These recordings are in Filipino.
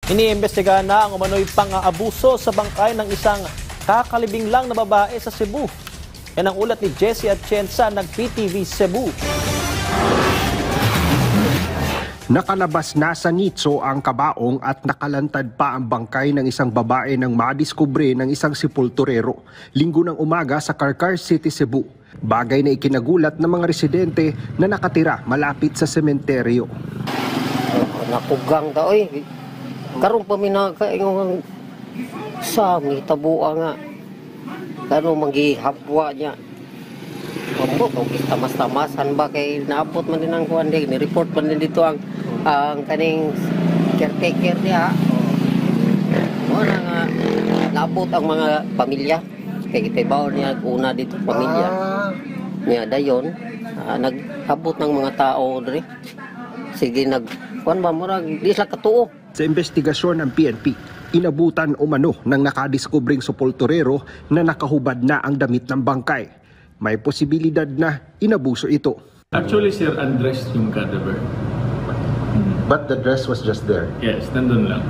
Iniimbestigahan na ang umano'y pang-aabuso sa bangkay ng isang kakalibing lang na babae sa Cebu. Yan ang ulat ni Jessie Atienza ng PTV Cebu. Nakalabas na sa nitso ang kabaong at nakalantad pa ang bangkay ng isang babae nang madiskubre ng isang sepulturero linggo ng umaga sa Carcar City, Cebu. Bagay na ikinagulat ng mga residente na nakatira malapit sa sementeryo. Nakugang daw eh. Karong paminaka yung sami tabua nga. Kano manggihapwa niya. Pambok, tamas-tamasan ba kay naabot man din ang kuwan din. Ni-report man din dito ang kaning caretaker niya. Wala nga naabot ang mga pamilya. Kay kitibaw niya una dito pamilya. Niya dayon nag-abot ng mga tao diri. Sige kuwan ba murag di sila katuo. Sa investigasyon ng PNP, inabutan umano ng nakadiskubring sepulturero na nakahubad na ang damit ng bangkay. May posibilidad na inabuso ito. Actually, sir, undressed yung cadaver. But the dress was just there. Yes, nandun lang.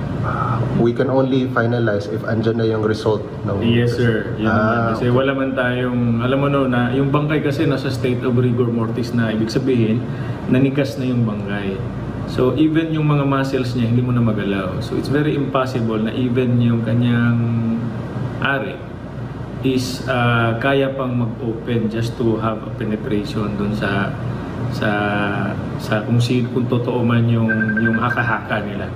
We can only finalize if andyan na yung result ng... Yes, sir. Yun naman. Kasi wala man tayong, alam mo no, na yung bangkay kasi nasa state of rigor mortis na. Ibig sabihin, nanigas na yung bangkay. So, even yung mga muscles niya, hindi mo na magalaw. So, it's very impossible na even yung kanyang ari is kaya pang mag-open just to have a penetration dun sa kung totoo man yung haka-haka nila.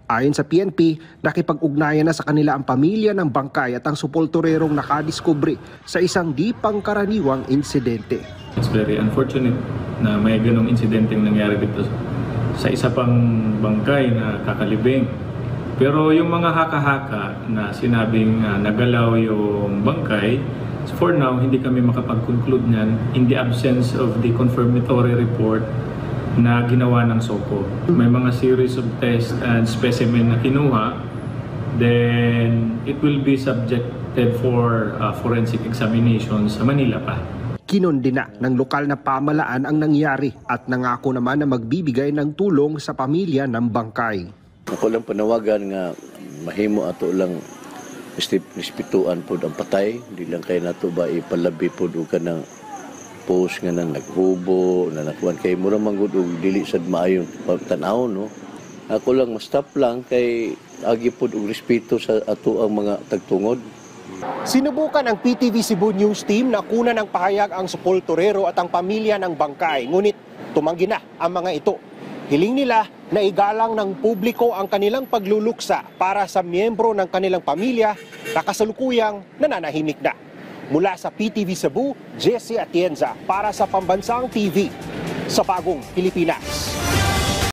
Ayon sa PNP, nakipag-ugnayan na sa kanila ang pamilya ng bangkay at ang sepulturerong nakadiskubre sa isang di pangkaraniwang insidente. It's very unfortunate na may ganong insidenteng nangyari dito sa isa pang bangkay na kakalibing. Pero yung mga haka-haka na sinabing nagalaw yung bangkay, for now, hindi kami makapag-conclude niyan in the absence of the confirmatory report na ginawa ng SOCO. May mga series of tests and specimen na kinuha, then it will be subjected for forensic examination sa Manila pa. Kinondena ng lokal na pamahalaan ang nangyari at nangako naman na magbibigay ng tulong sa pamilya ng bangkay. Ako lang panawagan nga mahimo ato lang respetuan po ang patay, hindi lang kayo nato ba ipalabi po o ka ng post nga nang naghubo, na nakuhan kay mura manggod o dili sad maayong pagtanaw, no? Ako lang ma-stop lang kay agi po og respeto sa ato ang mga tagtungod. Sinubukan ng PTV Cebu News Team na kunan ng pahayag ang sepulturero at ang pamilya ng bangkay, ngunit tumanggi na ang mga ito. Hiling nila na igalang ng publiko ang kanilang pagluluksa para sa miyembro ng kanilang pamilya na kasalukuyang nananahimik na. Mula sa PTV Cebu, Jessie Atienza para sa Pambansang TV sa Bagong Pilipinas.